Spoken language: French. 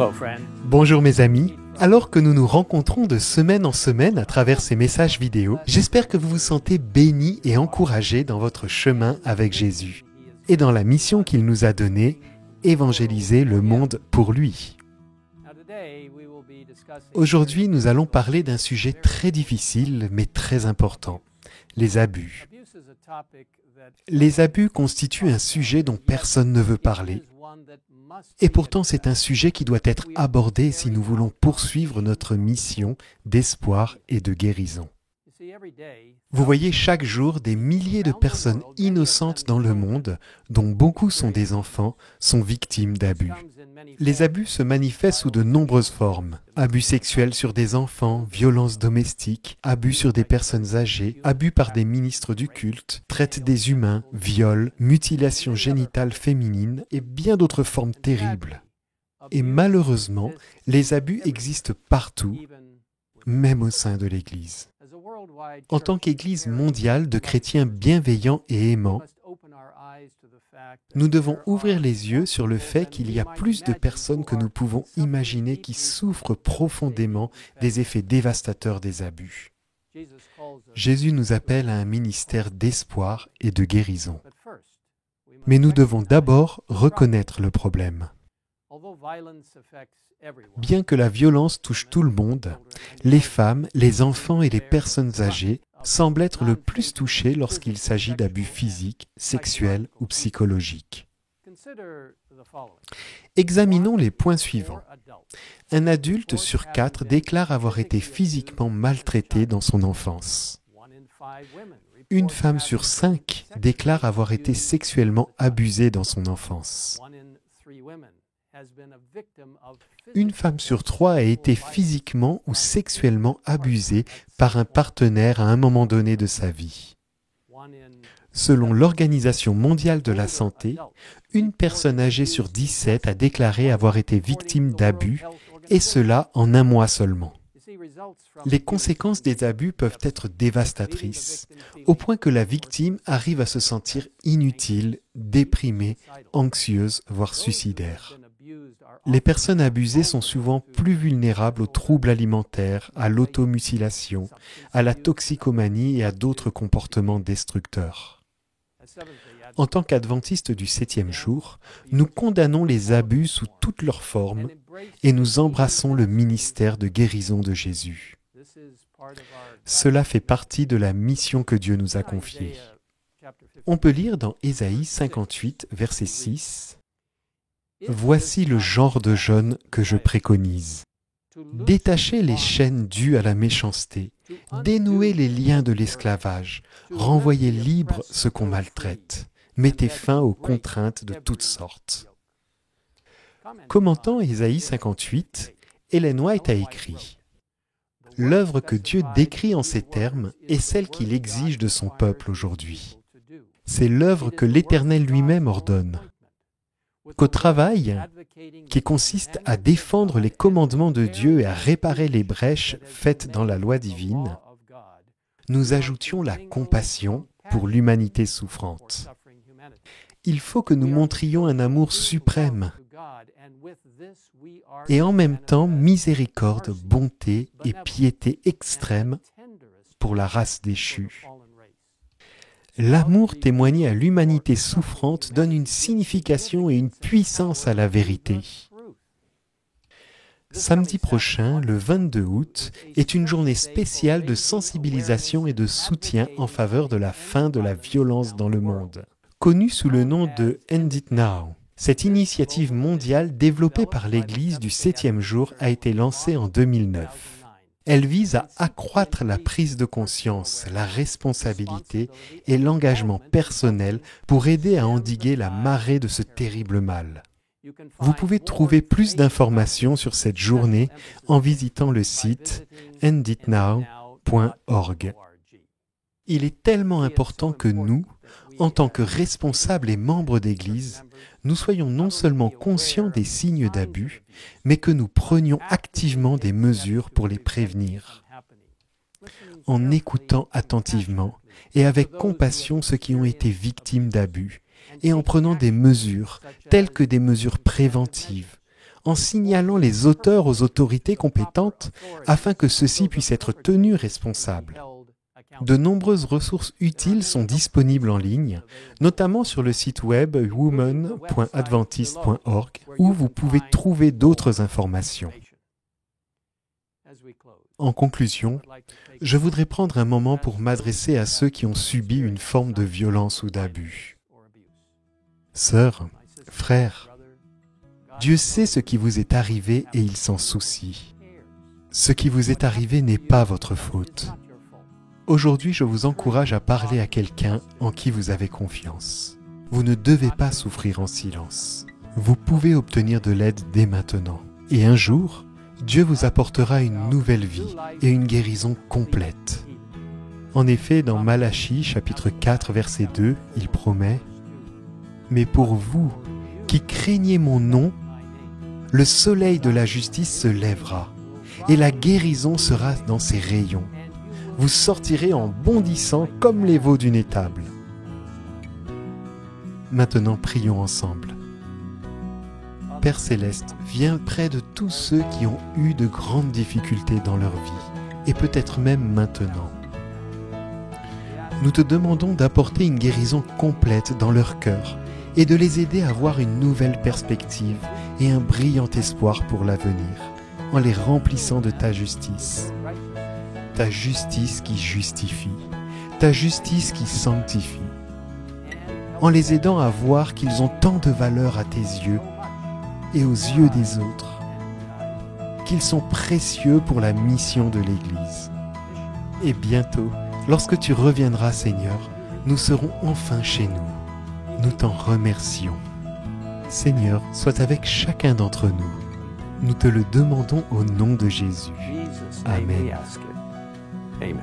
Hello, friend. Bonjour mes amis. Alors que nous nous rencontrons de semaine en semaine à travers ces messages vidéo, j'espère que vous vous sentez bénis et encouragés dans votre chemin avec Jésus et dans la mission qu'il nous a donnée, évangéliser le monde pour lui. Aujourd'hui, nous allons parler d'un sujet très difficile mais très important, les abus. Les abus constituent un sujet dont personne ne veut parler. Et pourtant, c'est un sujet qui doit être abordé si nous voulons poursuivre notre mission d'espoir et de guérison. Vous voyez chaque jour des milliers de personnes innocentes dans le monde, dont beaucoup sont des enfants, sont victimes d'abus. Les abus se manifestent sous de nombreuses formes. Abus sexuels sur des enfants, violences domestiques, abus sur des personnes âgées, abus par des ministres du culte, traite des humains, viols, mutilations génitales féminines et bien d'autres formes terribles. Et malheureusement, les abus existent partout, même au sein de l'Église. En tant qu'Église mondiale de chrétiens bienveillants et aimants, nous devons ouvrir les yeux sur le fait qu'il y a plus de personnes que nous pouvons imaginer qui souffrent profondément des effets dévastateurs des abus. Jésus nous appelle à un ministère d'espoir et de guérison. Mais nous devons d'abord reconnaître le problème. Bien que la violence touche tout le monde, les femmes, les enfants et les personnes âgées semblent être le plus touchés lorsqu'il s'agit d'abus physiques, sexuels ou psychologiques. Examinons les points suivants. Un adulte sur 4 déclare avoir été physiquement maltraité dans son enfance. Une femme sur 5 déclare avoir été sexuellement abusée dans son enfance. Une femme sur 3 a été physiquement ou sexuellement abusée par un partenaire à un moment donné de sa vie. Selon l'Organisation mondiale de la santé, une personne âgée sur 17 a déclaré avoir été victime d'abus, et cela en un mois seulement. Les conséquences des abus peuvent être dévastatrices, au point que la victime arrive à se sentir inutile, déprimée, anxieuse, voire suicidaire. Les personnes abusées sont souvent plus vulnérables aux troubles alimentaires, à l'automutilation, à la toxicomanie et à d'autres comportements destructeurs. En tant qu'adventistes du 7e jour, nous condamnons les abus sous toutes leurs formes et nous embrassons le ministère de guérison de Jésus. Cela fait partie de la mission que Dieu nous a confiée. On peut lire dans Ésaïe 58, verset 6, « Voici le genre de jeûne que je préconise. Détachez les chaînes dues à la méchanceté, dénouez les liens de l'esclavage, renvoyez libre ce qu'on maltraite, mettez fin aux contraintes de toutes sortes. » Commentant Ésaïe 58, Ellen White a écrit « L'œuvre que Dieu décrit en ces termes est celle qu'il exige de son peuple aujourd'hui. C'est l'œuvre que l'Éternel lui-même ordonne. Qu'au travail, qui consiste à défendre les commandements de Dieu et à réparer les brèches faites dans la loi divine, nous ajoutions la compassion pour l'humanité souffrante. Il faut que nous montrions un amour suprême et en même temps miséricorde, bonté et piété extrême pour la race déchue. L'amour témoigné à l'humanité souffrante donne une signification et une puissance à la vérité. Samedi prochain, le 22 août, est une journée spéciale de sensibilisation et de soutien en faveur de la fin de la violence dans le monde. Connue sous le nom de End It Now, cette initiative mondiale développée par l'Église du 7e jour a été lancée en 2009. Elle vise à accroître la prise de conscience, la responsabilité et l'engagement personnel pour aider à endiguer la marée de ce terrible mal. Vous pouvez trouver plus d'informations sur cette journée en visitant le site enditnow.org. Il est tellement important que nous, en tant que responsables et membres d'Église, nous soyons non seulement conscients des signes d'abus, mais que nous prenions activement des mesures pour les prévenir. En écoutant attentivement et avec compassion ceux qui ont été victimes d'abus, et en prenant des mesures, telles que des mesures préventives, en signalant les auteurs aux autorités compétentes afin que ceux-ci puissent être tenus responsables. De nombreuses ressources utiles sont disponibles en ligne, notamment sur le site web women.adventist.org où vous pouvez trouver d'autres informations. En conclusion, je voudrais prendre un moment pour m'adresser à ceux qui ont subi une forme de violence ou d'abus. Sœurs, frères, Dieu sait ce qui vous est arrivé et il s'en soucie. Ce qui vous est arrivé n'est pas votre faute. Aujourd'hui, je vous encourage à parler à quelqu'un en qui vous avez confiance. Vous ne devez pas souffrir en silence. Vous pouvez obtenir de l'aide dès maintenant. Et un jour, Dieu vous apportera une nouvelle vie et une guérison complète. En effet, dans Malachie, chapitre 4, verset 2, il promet « Mais pour vous, qui craignez mon nom, le soleil de la justice se lèvera, et la guérison sera dans ses rayons. Vous sortirez en bondissant comme les veaux d'une étable. » Maintenant, prions ensemble. Père Céleste, viens près de tous ceux qui ont eu de grandes difficultés dans leur vie, et peut-être même maintenant. Nous te demandons d'apporter une guérison complète dans leur cœur et de les aider à avoir une nouvelle perspective et un brillant espoir pour l'avenir, en les remplissant de ta justice. Ta justice qui justifie, ta justice qui sanctifie, en les aidant à voir qu'ils ont tant de valeur à tes yeux et aux yeux des autres, qu'ils sont précieux pour la mission de l'Église. Et bientôt, lorsque tu reviendras, Seigneur, nous serons enfin chez nous. Nous t'en remercions. Seigneur, sois avec chacun d'entre nous. Nous te le demandons au nom de Jésus. Amen. Amen.